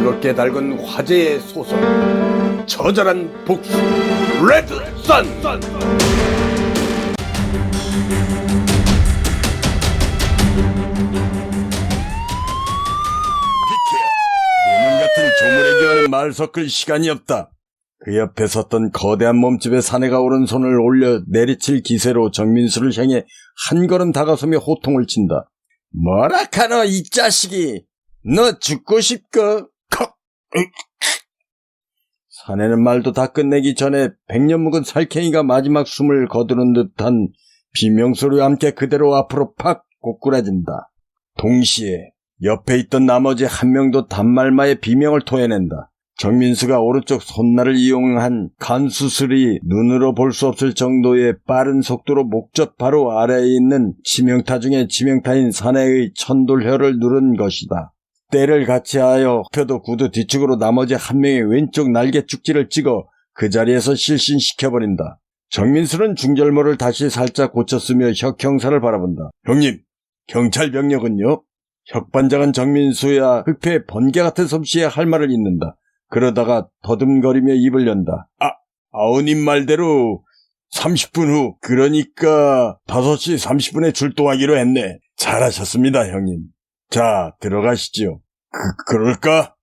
뜨겁게 달군 화재의 소설, 처절한 복수, 레드선! 비키야, 같은 조물에게 하는 말 섞을 시간이 없다. 그 옆에 섰던 거대한 몸집의 사내가 오른손을 올려 내리칠 기세로 정민수를 향해 한 걸음 다가서며 호통을 친다. 뭐라 카노 이 자식이, 너 죽고 싶고? 사내는 말도 다 끝내기 전에 100년 묵은 살쾡이가 마지막 숨을 거두는 듯한 비명소리와 함께 그대로 앞으로 팍 고꾸라진다. 동시에 옆에 있던 나머지 한 명도 단말마의 비명을 토해낸다. 정민수가 오른쪽 손날을 이용한 간수술이 눈으로 볼 수 없을 정도의 빠른 속도로 목젖 바로 아래에 있는 치명타 중에 치명타인 사내의 천돌혀를 누른 것이다. 때를 같이 하여 펴도 구두 뒤쪽으로 나머지 한 명의 왼쪽 날개 축지를 찍어 그 자리에서 실신시켜버린다. 정민수는 중절모를 다시 살짝 고쳤으며 혁 형사를 바라본다. 형님, 경찰 병력은요? 혁반장은 정민수야 흑패의 번개 같은 솜씨에 할 말을 잇는다. 그러다가 더듬거리며 입을 연다. 아우님 말대로 30분 후, 그러니까 5시 30분에 출동하기로 했네. 잘하셨습니다, 형님. 자, 들어가시죠. 그럴까?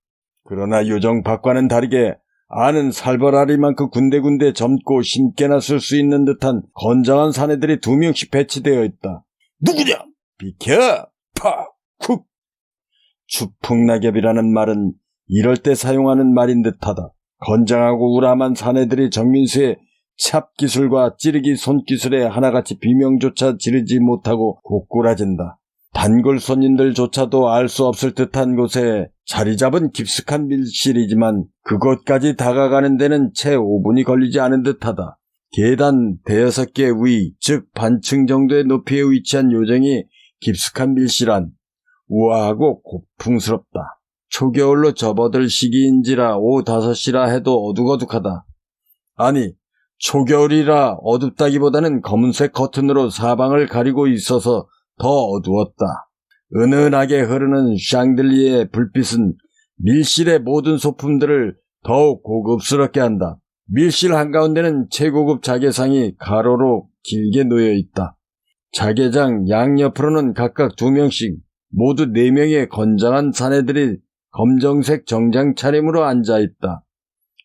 그러나 요정박과는 다르게 아는 살벌하리만큼 군데군데 젊고 신께나 쓸 수 있는 듯한 건장한 사내들이 2명씩 배치되어 있다. 누구냐? 비켜! 파! 쿡! 추풍낙엽이라는 말은 이럴 때 사용하는 말인 듯하다. 건장하고 우람한 사내들이 정민수의 찹기술과 찌르기 손기술에 하나같이 비명조차 지르지 못하고 고꾸라진다. 단골 손님들조차도 알 수 없을 듯한 곳에 자리 잡은 깊숙한 밀실이지만 그곳까지 다가가는 데는 채 5분이 걸리지 않은 듯하다. 계단 5개 위, 즉 반층 정도의 높이에 위치한 요정이 깊숙한 밀실안, 우아하고 고풍스럽다. 초겨울로 접어들 시기인지라 오후 5시라 해도 어둑어둑하다. 아니, 초겨울이라 어둡다기보다는 검은색 커튼으로 사방을 가리고 있어서 더 어두웠다. 은은하게 흐르는 샹들리에의 불빛은 밀실의 모든 소품들을 더욱 고급스럽게 한다. 밀실 한가운데는 최고급 자개상이 가로로 길게 놓여있다. 자개장 양옆으로는 각각 2명씩 모두 4명의 건장한 사내들이 검정색 정장 차림으로 앉아있다.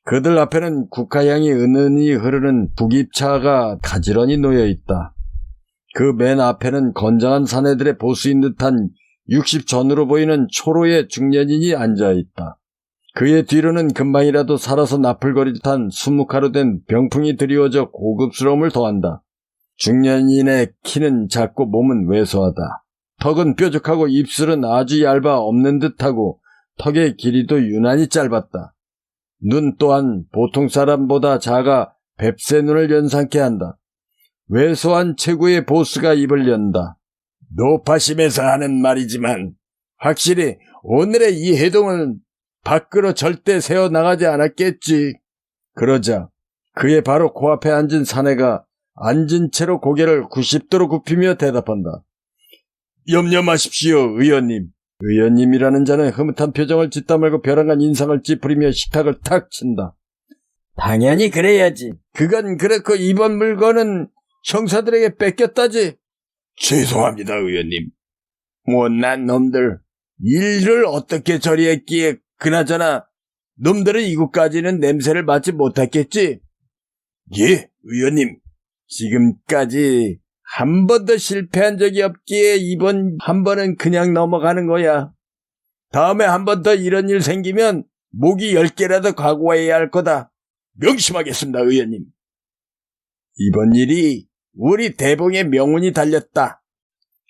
그들 앞에는 국화향이 은은히 흐르는 북입차가 가지런히 놓여있다. 그 맨 앞에는 건장한 사내들의 보수인 듯한 60 전으로 보이는 초로의 중년인이 앉아있다. 그의 뒤로는 금방이라도 살아서 나풀거리듯한 20가루 된 병풍이 드리워져 고급스러움을 더한다. 중년인의 키는 작고 몸은 왜소하다. 턱은 뾰족하고 입술은 아주 얇아 없는 듯하고 턱의 길이도 유난히 짧았다. 눈 또한 보통 사람보다 작아 뱁새 눈을 연상케 한다. 왜소한 체구의 보스가 입을 연다. 노파심에서 하는 말이지만 확실히 오늘의 이 해동은 밖으로 절대 새어나가지 않았겠지. 그러자 그의 바로 코앞에 앉은 사내가 앉은 채로 고개를 90도로 굽히며 대답한다. 염려 마십시오, 의원님. 의원님이라는 자는 흐뭇한 표정을 짓다 말고 벼랑간 인상을 찌푸리며 식탁을 탁 친다. 당연히 그래야지. 그건 그렇고 이번 물건은 형사들에게 뺏겼다지. 죄송합니다, 의원님. 못난 놈들. 일을 어떻게 처리했기에 그나저나 놈들은 이곳까지는 냄새를 맡지 못했겠지? 예, 의원님. 지금까지 한 번도 실패한 적이 없기에 이번 한 번은 그냥 넘어가는 거야. 다음에 한 번 더 이런 일 생기면 목이 10개라도 각오해야 할 거다. 명심하겠습니다, 의원님. 이번 일이 우리 대봉의 명운이 달렸다.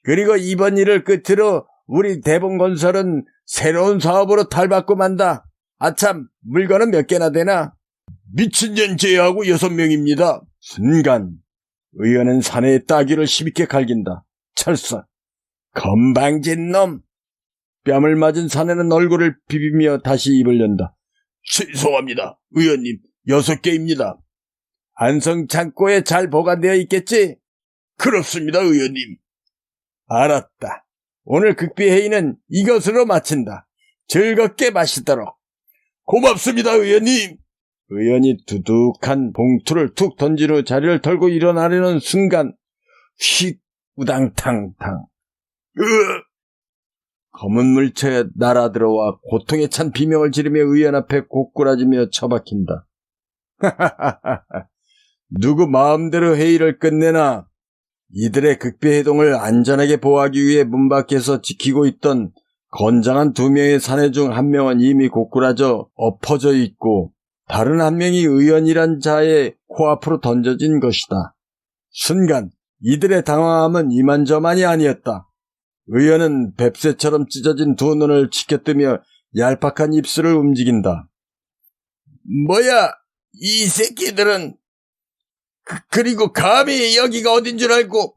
그리고 이번 일을 끝으로 우리 대봉건설은 새로운 사업으로 탈바꿈 한다. 아참, 물건은 몇 개나 되나? 미친 년 제외하고 6명입니다. 순간 의원은 사내의 따귀를 힘있게 갈긴다. 찰싹. 건방진 놈. 뺨을 맞은 사내는 얼굴을 비비며 다시 입을 연다. 죄송합니다, 의원님. 6개입니다. 안성 창고에 잘 보관되어 있겠지? 그렇습니다, 의원님. 알았다. 오늘 극비회의는 이것으로 마친다. 즐겁게 마시도록. 고맙습니다, 의원님. 의원이 두둑한 봉투를 툭 던진 후 자리를 털고 일어나려는 순간 휙 우당탕탕 검은 물체가 날아들어와 고통에 찬 비명을 지르며 의원 앞에 고꾸라지며 처박힌다. 누구 마음대로 회의를 끝내나 이들의 극비해동을 안전하게 보호하기 위해 문 밖에서 지키고 있던 건장한 2명의 사내 중 1명은 이미 고꾸라져 엎어져 있고 다른 1명이 의원이란 자의 코앞으로 던져진 것이다. 순간 이들의 당황함은 이만저만이 아니었다. 의원은 뱁새처럼 찢어진 2눈을 치켜뜨며 얄팍한 입술을 움직인다. 뭐야, 이 새끼들은. 그리고 감히 여기가 어딘 줄 알고.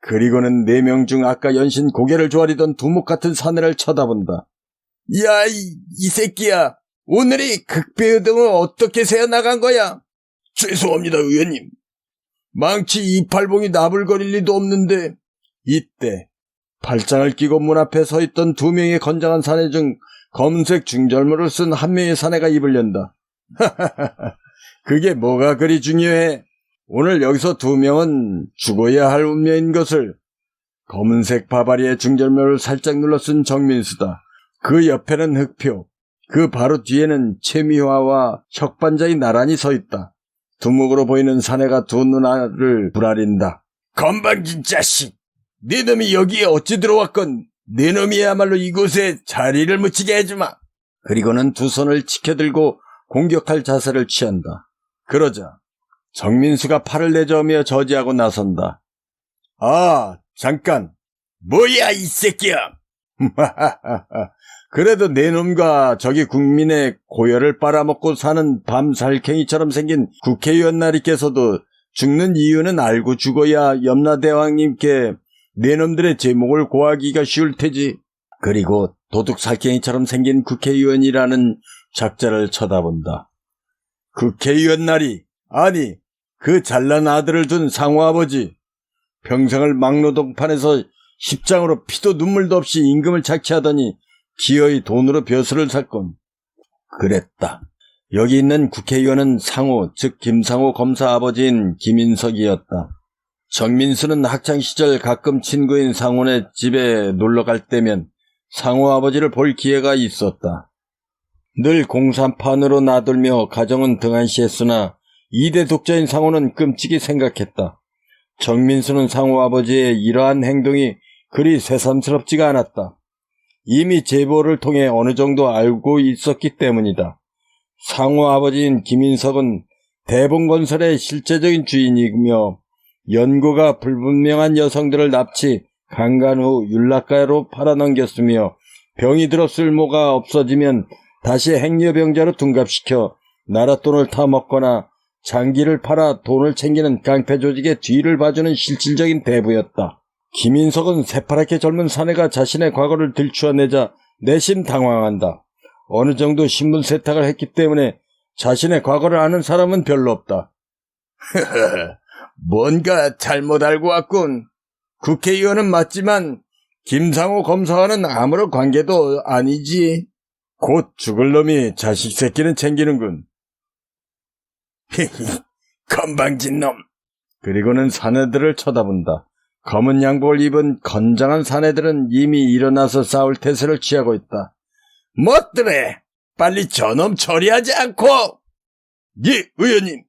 그리고는 4명 중 아까 연신 고개를 조아리던 두목 같은 사내를 쳐다본다. 야, 이 새끼야. 오늘이 극비해동을 어떻게 새어나간 거야? 죄송합니다, 의원님. 망치 이팔봉이 나불거릴 리도 없는데. 이때 팔짱을 끼고 문 앞에 서 있던 2명의 건장한 사내 중 검은색 중절모를 쓴 1명의 사내가 입을 연다. 그게 뭐가 그리 중요해? 오늘 여기서 2명은 죽어야 할 운명인 것을. 검은색 바바리에 중절모를 살짝 눌러 쓴 정민수다. 그 옆에는 흑표, 그 바로 뒤에는 최미화와 혁반장이 나란히 서 있다. 두목으로 보이는 사내가 2 누나를 부라린다. 건방진 자식! 네 놈이 여기에 어찌 들어왔건 네 놈이야말로 이곳에 자리를 묻히게 해주마. 그리고는 2 손을 치켜들고 공격할 자세를 취한다. 그러자 정민수가 팔을 내저으며 저지하고 나선다. 아, 잠깐. 뭐야, 이 새끼야! 그래도 내 놈과 저기 국민의 고열을 빨아먹고 사는 밤살쾡이처럼 생긴 국회의원 나리께서도 죽는 이유는 알고 죽어야 염라대왕님께 내 놈들의 제목을 고하기가 쉬울 테지. 그리고 도둑살쾡이처럼 생긴 국회의원이라는 작자를 쳐다본다. 국회의원 나리, 아니 그 잘난 아들을 둔 상호아버지, 평생을 막노동판에서 십장으로 피도 눈물도 없이 임금을 착취하더니 기어이 돈으로 벼슬을 샀건. 그랬다. 여기 있는 국회의원은 상호, 즉 김상호 검사 아버지인 김인석이었다. 정민수는 학창시절 가끔 친구인 상호네 집에 놀러갈 때면 상호 아버지를 볼 기회가 있었다. 늘 공산판으로 나돌며 가정은 등한시했으나 2대 독자인 상호는 끔찍이 생각했다. 정민수는 상호 아버지의 이러한 행동이 그리 새삼스럽지가 않았다. 이미 제보를 통해 어느 정도 알고 있었기 때문이다. 상호 아버지인 김인석은 대봉건설의 실제적인 주인이며 연고가 불분명한 여성들을 납치, 강간 후 윤락가로 팔아넘겼으며 병이 들어 쓸모가 없어지면 다시 행여병자로 둔갑시켜 나랏돈을 타먹거나 장기를 팔아 돈을 챙기는 깡패 조직의 뒤를 봐주는 실질적인 대부였다. 김인석은 새파랗게 젊은 사내가 자신의 과거를 들추어내자 내심 당황한다. 어느 정도 신분 세탁을 했기 때문에 자신의 과거를 아는 사람은 별로 없다. 뭔가 잘못 알고 왔군. 국회의원은 맞지만 김상호 검사와는 아무런 관계도 아니지. 곧 죽을 놈이 자식 새끼는 챙기는군. 건방진 놈. 그리고는 사내들을 쳐다본다. 검은 양복을 입은 건장한 사내들은 이미 일어나서 싸울 태세를 취하고 있다. 멋들해. 빨리 저놈 처리하지 않고. 예, 의원님.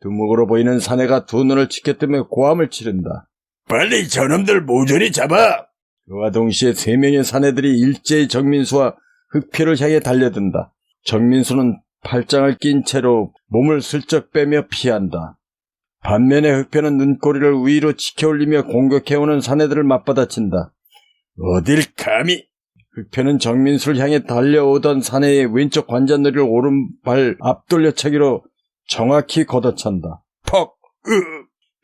두목으로 보이는 사내가 2 눈을 치켜뜨며 고함을 치른다. 빨리 저놈들 모조리 잡아. 그와 동시에 3명의 사내들이 일제히 정민수와 흑표를 향해 달려든다. 정민수는 팔짱을 낀 채로 몸을 슬쩍 빼며 피한다. 반면에 흑표는 눈꼬리를 위로 치켜올리며 공격해오는 사내들을 맞받아친다. 어딜 감히. 흑표는 정민수를 향해 달려오던 사내의 왼쪽 관자놀이를 오른발 앞돌려차기로 정확히 걷어찬다. 퍽!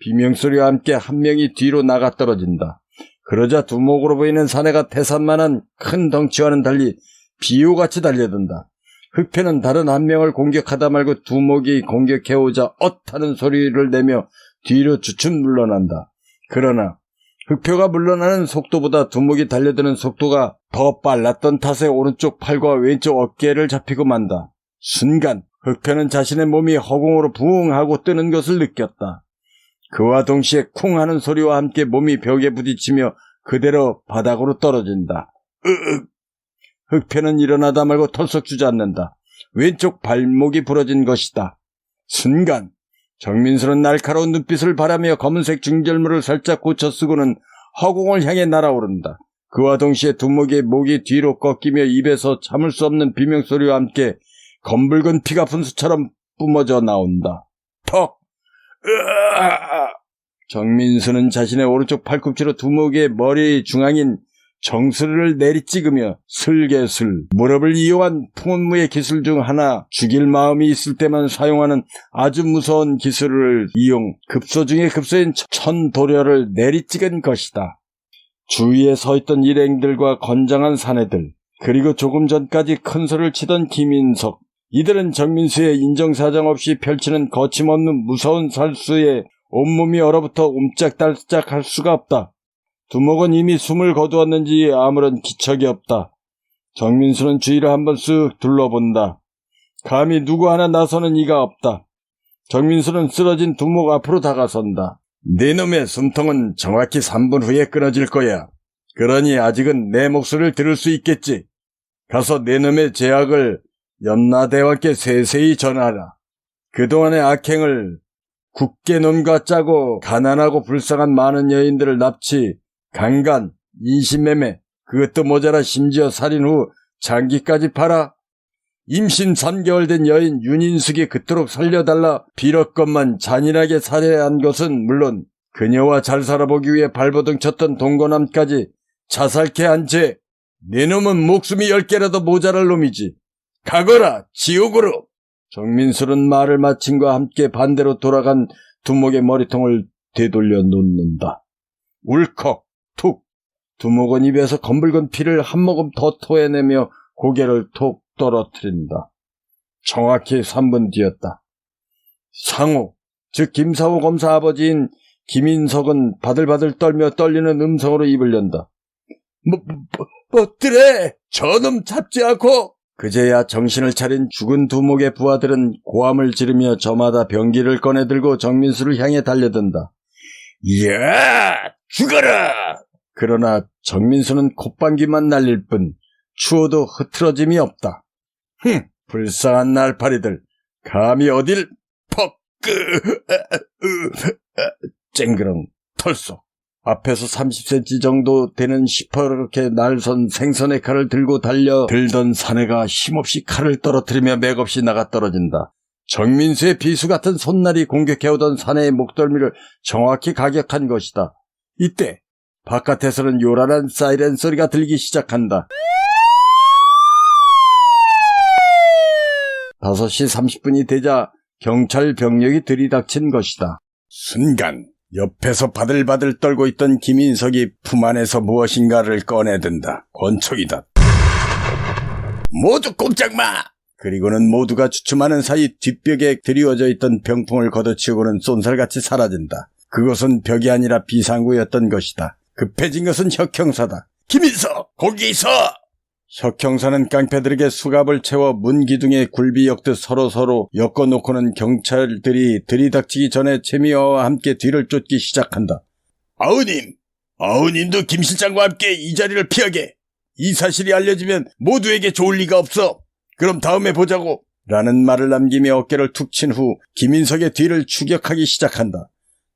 비명소리와 함께 1명이 뒤로 나가 떨어진다. 그러자 두목으로 보이는 사내가 태산만한 큰 덩치와는 달리 비호같이 달려든다. 흑표는 다른 1명을 공격하다 말고 두목이 공격해오자 하는 소리를 내며 뒤로 주춤 물러난다. 그러나 흑표가 물러나는 속도보다 두목이 달려드는 속도가 더 빨랐던 탓에 오른쪽 팔과 왼쪽 어깨를 잡히고 만다. 순간 흑표는 자신의 몸이 허공으로 부웅 하고 뜨는 것을 느꼈다. 그와 동시에 쿵 하는 소리와 함께 몸이 벽에 부딪히며 그대로 바닥으로 떨어진다. 으윽! 흑표는 일어나다 말고 털썩 주저앉는다. 왼쪽 발목이 부러진 것이다. 순간 정민수는 날카로운 눈빛을 바라며 검은색 중절모를 살짝 고쳐 쓰고는 허공을 향해 날아오른다. 그와 동시에 두목의 목이 뒤로 꺾이며 입에서 참을 수 없는 비명소리와 함께 검붉은 피가 분수처럼 뿜어져 나온다. 턱! 으아! 정민수는 자신의 오른쪽 팔꿈치로 두목의 머리 중앙인 정수리를 내리찍으며 슬개슬 무릎을 이용한 풍운무의 기술 중 하나, 죽일 마음이 있을 때만 사용하는 아주 무서운 기술을 이용 급소 중에 급소인 천도려를 내리찍은 것이다. 주위에 서있던 일행들과 건장한 사내들, 그리고 조금 전까지 큰 소리를 치던 김인석, 이들은 정민수의 인정사정 없이 펼치는 거침없는 무서운 살수에 온몸이 얼어붙어 옴짝달짝할 수가 없다. 두목은 이미 숨을 거두었는지 아무런 기척이 없다. 정민수는 주위를 한번 쓱 둘러본다. 감히 누구 하나 나서는 이가 없다. 정민수는 쓰러진 두목 앞으로 다가선다. 네 놈의 숨통은 정확히 3분 후에 끊어질 거야. 그러니 아직은 내 목소리를 들을 수 있겠지. 가서 네 놈의 제약을 염라대왕께 세세히 전하라. 그동안의 악행을 굳게 놈과 짜고 가난하고 불쌍한 많은 여인들을 납치, 강간, 인신매매, 그것도 모자라 심지어 살인 후 장기까지 팔아 임신 3개월 된 여인 윤인숙이 그토록 살려달라 빌었건만 잔인하게 살해한 것은 물론 그녀와 잘 살아보기 위해 발버둥 쳤던 동거남까지 자살케 한 죄, 내 놈은 목숨이 10개라도 모자랄 놈이지. 가거라, 지옥으로! 정민술은 말을 마침과 함께 반대로 돌아간 두목의 머리통을 되돌려 놓는다. 울컥, 툭! 두목은 입에서 검붉은 피를 한 모금 더 토해내며 고개를 톡 떨어뜨린다. 정확히 3분 뒤였다. 상호, 즉 김사호 검사 아버지인 김인석은 바들바들 떨며 떨리는 음성으로 입을 연다. 뭐더래? 저놈 잡지 않고! 그제야 정신을 차린 죽은 두목의 부하들은 고함을 지르며 저마다 병기를 꺼내들고 정민수를 향해 달려든다. 야! 죽어라! 그러나 정민수는 콧방귀만 날릴 뿐 추워도 흐트러짐이 없다. 불쌍한 날파리들, 감히 어딜 쨍그렁 털썩. 앞에서 30cm 정도 되는 시퍼렇게 날선 생선의 칼을 들고 달려들던 사내가 힘없이 칼을 떨어뜨리며 맥없이 나가 떨어진다. 정민수의 비수 같은 손날이 공격해오던 사내의 목덜미를 정확히 가격한 것이다. 이때 바깥에서는 요란한 사이렌 소리가 들기 시작한다. 5시 30분이 되자 경찰 병력이 들이닥친 것이다. 순간 옆에서 바들바들 떨고 있던 김인석이 품 안에서 무엇인가를 꺼내든다. 권총이다. 모두 꼼짝 마! 그리고는 모두가 주춤하는 사이 뒷벽에 드리워져 있던 병풍을 걷어치우고는 쏜살같이 사라진다. 그것은 벽이 아니라 비상구였던 것이다. 급해진 것은 혁형사다. 김인석! 거기 있어! 혁형사는 깡패들에게 수갑을 채워 문 기둥에 굴비 엮듯 서로 엮어놓고는 경찰들이 들이닥치기 전에 채미화와 함께 뒤를 쫓기 시작한다. 아우님도 김 실장과 함께 이 자리를 피하게. 이 사실이 알려지면 모두에게 좋을 리가 없어. 그럼 다음에 보자고. 라는 말을 남기며 어깨를 툭 친 후 김인석의 뒤를 추격하기 시작한다.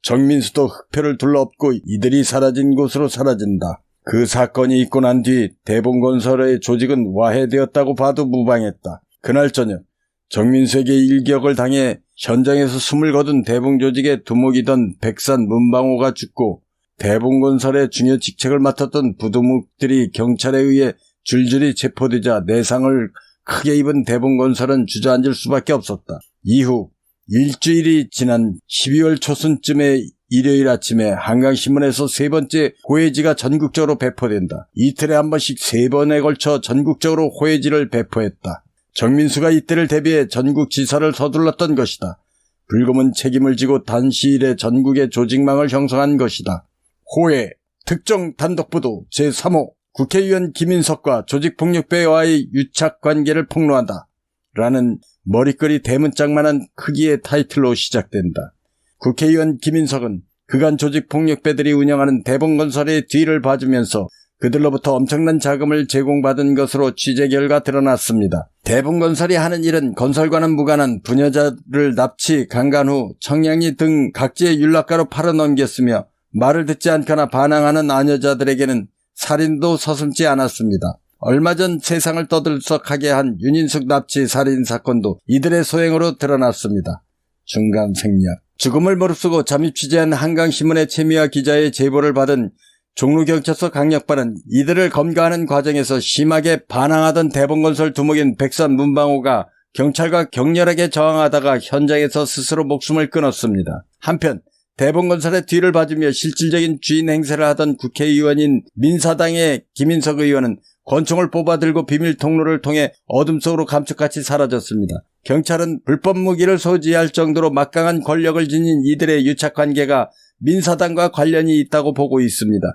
정민수도 흑표를 둘러엎고 이들이 사라진 곳으로 사라진다. 그 사건이 있고 난 뒤 대봉건설의 조직은 와해되었다고 봐도 무방했다. 그날 저녁 정민수에게 일격을 당해 현장에서 숨을 거둔 대봉조직의 두목이던 백산 문방호가 죽고 대봉건설의 중요 직책을 맡았던 부두목들이 경찰에 의해 줄줄이 체포되자 내상을 크게 입은 대봉건설은 주저앉을 수밖에 없었다. 이후 일주일이 지난 12월 초순쯤에 일요일 아침에 한강신문에서 3번째 호해지가 전국적으로 배포된다. 이틀에 한 번씩 3번에 걸쳐 전국적으로 호해지를 배포했다. 정민수가 이때를 대비해 전국지사를 서둘렀던 것이다. 불금은 책임을 지고 단시일에 전국의 조직망을 형성한 것이다. 호해 특정단독부도 제3호 국회의원 김인석과 조직폭력배와의 유착관계를 폭로한다. 라는 머리글이 대문짝만한 크기의 타이틀로 시작된다. 국회의원 김인석은 그간 조직폭력배들이 운영하는 대본건설의 뒤를 봐주면서 그들로부터 엄청난 자금을 제공받은 것으로 취재 결과 드러났습니다. 대본건설이 하는 일은 건설과는 무관한 부녀자를 납치, 강간 후 청량리 등 각지의 윤락가로 팔아넘겼으며 말을 듣지 않거나 반항하는 아녀자들에게는 살인도 서슴지 않았습니다. 얼마 전 세상을 떠들썩하게 한 윤인숙 납치 살인 사건도 이들의 소행으로 드러났습니다. 중간 생략. 죽음을 무릅쓰고 잠입 취재한 한강신문의 최미화 기자의 제보를 받은 종로경찰서 강력반은 이들을 검거하는 과정에서 심하게 반항하던 대본건설 두목인 백산 문방호가 경찰과 격렬하게 저항하다가 현장에서 스스로 목숨을 끊었습니다. 한편 대본건설의 뒤를 봐주며 실질적인 주인 행세를 하던 국회의원인 민사당의 김인석 의원은 권총을 뽑아들고 비밀 통로를 통해 어둠 속으로 감쪽같이 사라졌습니다. 경찰은 불법 무기를 소지할 정도로 막강한 권력을 지닌 이들의 유착관계가 민사당과 관련이 있다고 보고 있습니다.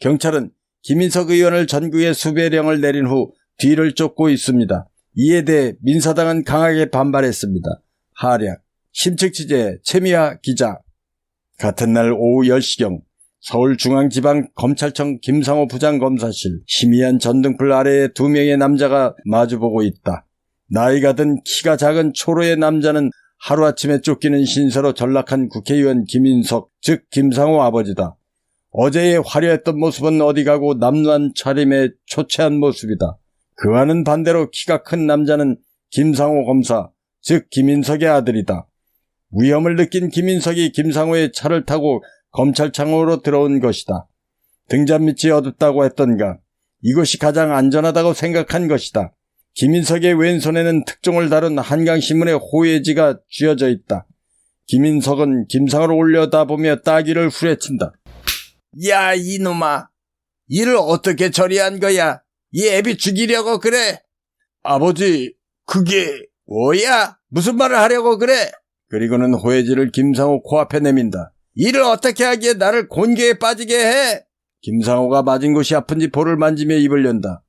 경찰은 김인석 의원을 전국에 수배령을 내린 후 뒤를 쫓고 있습니다. 이에 대해 민사당은 강하게 반발했습니다. 하략. 심층 취재 최미하 기자. 같은 날 오후 10시경 서울중앙지방검찰청 김상호 부장검사실. 희미한 전등불 아래에 두 명의 남자가 마주보고 있다. 나이가 든 키가 작은 초로의 남자는 하루아침에 쫓기는 신세로 전락한 국회의원 김인석, 즉 김상호 아버지다. 어제의 화려했던 모습은 어디 가고 남루한 차림에 초췌한 모습이다. 그와는 반대로 키가 큰 남자는 김상호 검사, 즉 김인석의 아들이다. 위험을 느낀 김인석이 김상호의 차를 타고 검찰청으로 들어온 것이다. 등잔 밑이 어둡다고 했던가 이것이 가장 안전하다고 생각한 것이다. 김인석의 왼손에는 특종을 다룬 한강신문의 호예지가 쥐어져 있다. 김인석은 김상호를 올려다보며 따귀를 후려친다. 야, 이놈아. 이를 어떻게 처리한 거야? 이 애비 죽이려고 그래? 아버지, 그게 뭐야? 무슨 말을 하려고 그래? 그리고는 호예지를 김상호 코앞에 내민다. 이를 어떻게 하기에 나를 곤개에 빠지게 해? 김상호가 맞은 곳이 아픈지 볼을 만지며 입을 연다.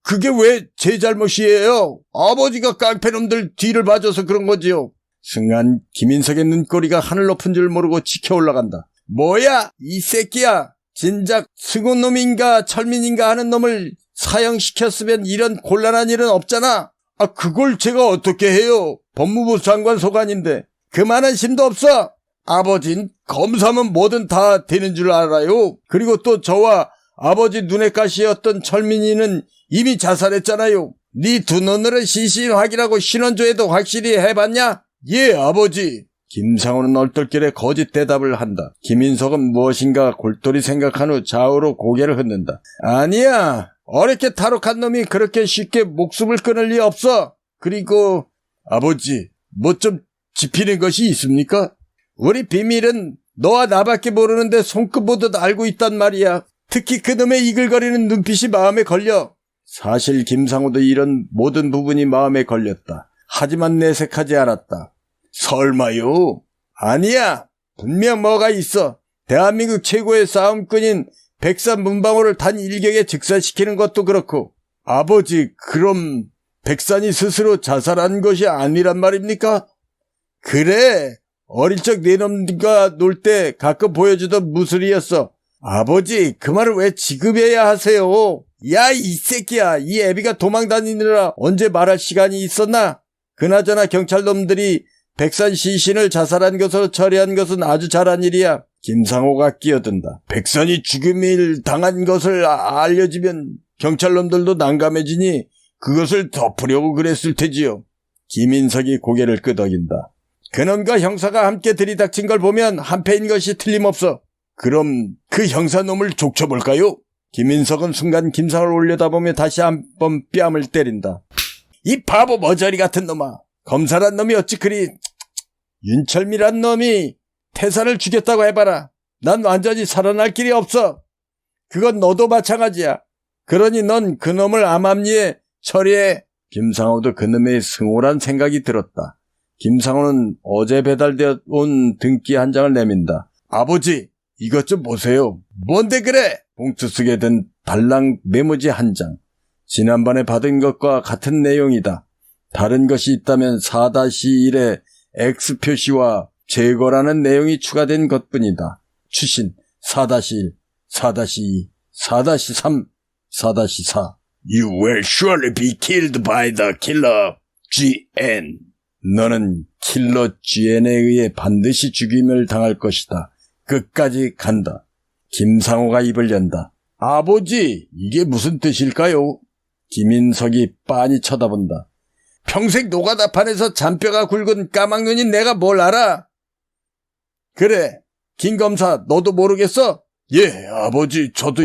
그게 왜 제 잘못이에요? 아버지가 깡패놈들 뒤를 봐줘서 그런 거지요. 순간 김인석의 눈꼬리가 하늘 높은 줄 모르고 치켜 올라간다. 뭐야? 이 새끼야. 진작 승훈놈인가 철민인가 하는 놈을 사형시켰으면 이런 곤란한 일은 없잖아. 그걸 제가 어떻게 해요? 법무부 장관 소관인데. 그만한 심도 없어. 아버진 검사면 뭐든 다 되는 줄 알아요. 그리고 또 저와 아버지 눈의 가시였던 철민이는 이미 자살했잖아요. 네 두 눈으로 시신 확인하고 신원조회도 확실히 해봤냐? 예, 아버지. 김상호는 얼떨결에 거짓 대답을 한다. 김인석은 무엇인가 골똘히 생각한 후 좌우로 고개를 흔든다. 아니야. 어렵게 탈옥한 놈이 그렇게 쉽게 목숨을 끊을 리 없어. 그리고 아버지, 뭐 좀 짚히는 것이 있습니까? 우리 비밀은 너와 나밖에 모르는데 손끝보듯 알고 있단 말이야. 특히 그놈의 이글거리는 눈빛이 마음에 걸려. 사실 김상호도 이런 모든 부분이 마음에 걸렸다. 하지만 내색하지 않았다. 설마요? 아니야. 분명 뭐가 있어. 대한민국 최고의 싸움꾼인 백산 문방호를 단 일격에 즉사시키는 것도 그렇고. 아버지, 그럼 백산이 스스로 자살한 것이 아니란 말입니까? 그래. 어릴 적 네 놈과 놀 때 가끔 보여주던 무술이었어. 아버지, 그 말을 왜 지금 해야 하세요? 야, 이 새끼야. 이 애비가 도망 다니느라 언제 말할 시간이 있었나? 그나저나 경찰놈들이 백산 시신을 자살한 것으로 처리한 것은 아주 잘한 일이야. 김상호가 끼어든다. 백산이 죽음을 당한 것을 알려지면 경찰놈들도 난감해지니 그것을 덮으려고 그랬을 테지요. 김인석이 고개를 끄덕인다. 그놈과 형사가 함께 들이닥친 걸 보면 한패인 것이 틀림없어. 그럼 그 형사놈을 족쳐볼까요? 김인석은 순간 김상호를 올려다보며 다시 한번 뺨을 때린다. 이 바보 머저리 같은 놈아. 검사란 놈이 어찌 그리. 윤철미란 놈이 태산을 죽였다고 해봐라. 난 완전히 살아날 길이 없어. 그건 너도 마찬가지야. 그러니 넌 그놈을 암암리에 처리해. 김상호도 그놈의 승호란 생각이 들었다. 김상호는 어제 배달되어 온 등기 한 장을 내민다. 아버지, 이것 좀 보세요. 뭔데 그래? 봉투 속에 든 달랑 메모지 한 장. 지난번에 받은 것과 같은 내용이다. 다른 것이 있다면 4-1에 X 표시와 제거라는 내용이 추가된 것뿐이다. 추신 4-1, 4-2, 4-3, 4-4. You will surely be killed by the killer GN. 너는 킬러 GN에 의해 반드시 죽임을 당할 것이다. 끝까지 간다. 김상호가 입을 연다. 아버지, 이게 무슨 뜻일까요? 김인석이 빤히 쳐다본다. 평생 노가다판에서 잔뼈가 굵은 까막눈인 내가 뭘 알아? 그래, 김 검사, 너도 모르겠어? 예, 아버지, 저도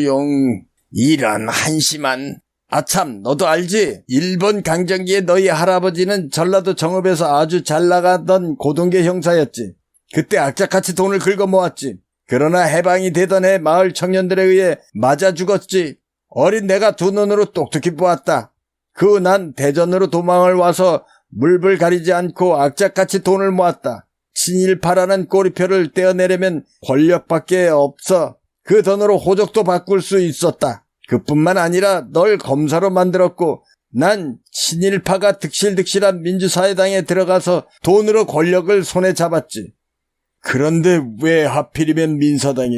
이런 한심한. 아참, 너도 알지? 일본 강점기에 너희 할아버지는 전라도 정읍에서 아주 잘 나가던 고동계 형사였지. 그때 악착같이 돈을 긁어 모았지. 그러나 해방이 되던 해 마을 청년들에 의해 맞아 죽었지. 어린 내가 두 눈으로 똑똑히 보았다. 그 난 대전으로 도망을 와서 물불 가리지 않고 악착같이 돈을 모았다. 친일파라는 꼬리표를 떼어내려면 권력밖에 없어. 그 돈으로 호적도 바꿀 수 있었다. 그뿐만 아니라 널 검사로 만들었고 난 친일파가 득실득실한 민주사회당에 들어가서 돈으로 권력을 손에 잡았지. 그런데 왜 하필이면 민사당에?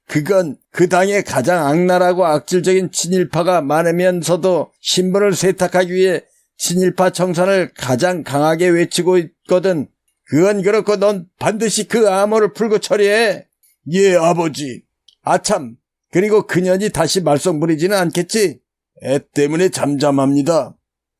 그건 그 당에 가장 악랄하고 악질적인 친일파가 많으면서도 신분을 세탁하기 위해 친일파 청산을 가장 강하게 외치고 있거든. 그건 그렇고 넌 반드시 그 암호를 풀고 처리해. 예, 아버지. 아참, 그리고 그년이 다시 말썽 부리지는 않겠지? 애 때문에 잠잠합니다.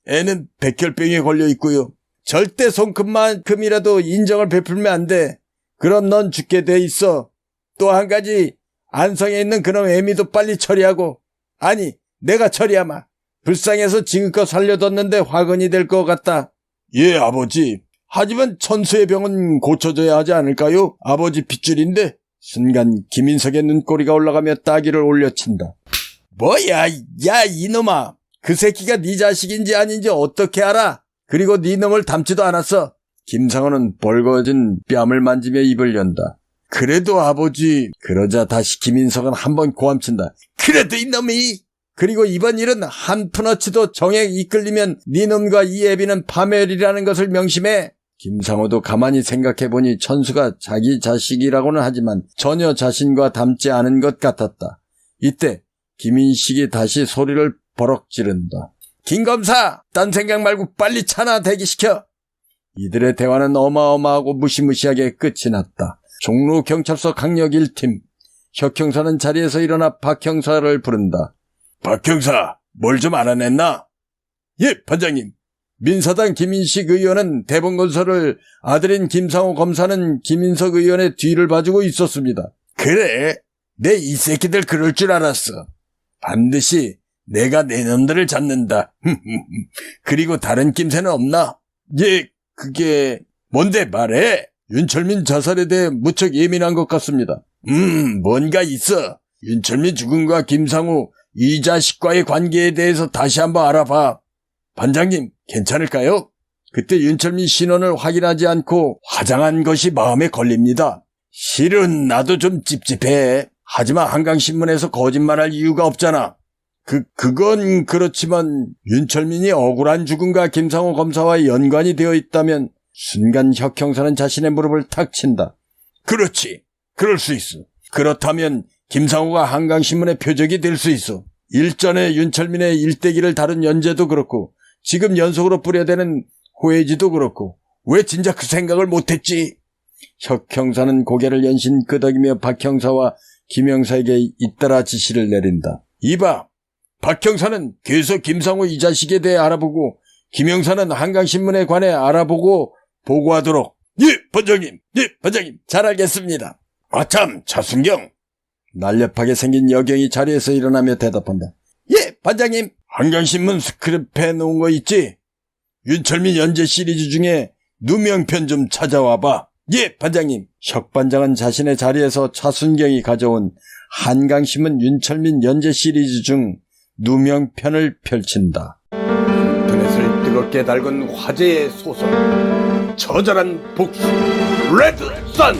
애는 백혈병에 걸려 있고요. 절대 손금만큼이라도 인정을 베풀면 안 돼. 그럼 넌 죽게 돼 있어. 또 한 가지, 안성에 있는 그놈 애미도 빨리 처리하고. 아니, 내가 처리하마. 불쌍해서 지금껏 살려뒀는데 화근이 될 것 같다. 예, 아버지. 하지만 천수의 병은 고쳐져야 하지 않을까요? 아버지 핏줄인데. 순간 김인석의 눈꼬리가 올라가며 따귀를 올려친다. 뭐야, 야 이놈아. 그 새끼가 네 자식인지 아닌지 어떻게 알아? 그리고 네 놈을 닮지도 않았어. 김상호는 벌거진 뺨을 만지며 입을 연다. 그래도 아버지. 그러자 다시 김인석은 한번 고함친다. 그래도 이놈이. 그리고 이번 일은 한 푼어치도 정에 이끌리면 네 놈과 이 애비는 파멸이라는 것을 명심해. 김상호도 가만히 생각해보니 천수가 자기 자식이라고는 하지만 전혀 자신과 닮지 않은 것 같았다. 이때 김인식이 다시 소리를 버럭 지른다. 김검사! 딴 생각 말고 빨리 차나 대기시켜! 이들의 대화는 어마어마하고 무시무시하게 끝이 났다. 종로경찰서 강력 1팀. 혁 형사는 자리에서 일어나 박 형사를 부른다. 박 형사, 뭘 좀 알아냈나? 예, 반장님. 민사당 김인식 의원은 대본건설을 아들인 김상호 검사는 김인석 의원의 뒤를 봐주고 있었습니다. 그래? 내 이 새끼들 그럴 줄 알았어. 반드시 내가 내 놈들을 잡는다. 그리고 다른 낌새는 없나? 예, 그게 뭔데 말해? 윤철민 자살에 대해 무척 예민한 것 같습니다. 뭔가 있어. 윤철민 죽음과 김상우 이 자식과의 관계에 대해서 다시 한번 알아봐. 반장님, 괜찮을까요? 그때 윤철민 신원을 확인하지 않고 화장한 것이 마음에 걸립니다. 실은 나도 좀 찝찝해. 하지만 한강신문에서 거짓말할 이유가 없잖아. 그건 그렇지만 윤철민이 억울한 죽음과 김상호 검사와 연관이 되어 있다면 순간 혁 형사는 자신의 무릎을 탁 친다. 그렇지. 그럴 수 있어. 그렇다면 김상호가 한강신문의 표적이 될 수 있어. 일전에 윤철민의 일대기를 다룬 연재도 그렇고 지금 연속으로 뿌려대는 호해지도 그렇고 왜 진작 그 생각을 못했지? 혁 형사는 고개를 연신 끄덕이며 박 형사와 김 형사에게 잇따라 지시를 내린다. 이봐, 박 형사는 계속 김상우 이 자식에 대해 알아보고 김 형사는 한강신문에 관해 알아보고 보고하도록. 예, 반장님. 예, 반장님. 잘 알겠습니다. 아참, 차순경. 날렵하게 생긴 여경이 자리에서 일어나며 대답한다. 예, 반장님. 한강신문 스크랩해 놓은 거 있지? 윤철민 연재 시리즈 중에 누명편 좀 찾아와봐. 예, 반장님. 혁 반장은 자신의 자리에서 차순경이 가져온 한강신문 윤철민 연재 시리즈 중 누명편을 펼친다. 인터넷을 뜨겁게 달군 화제의 소설. 처절한 복수. 레드 선.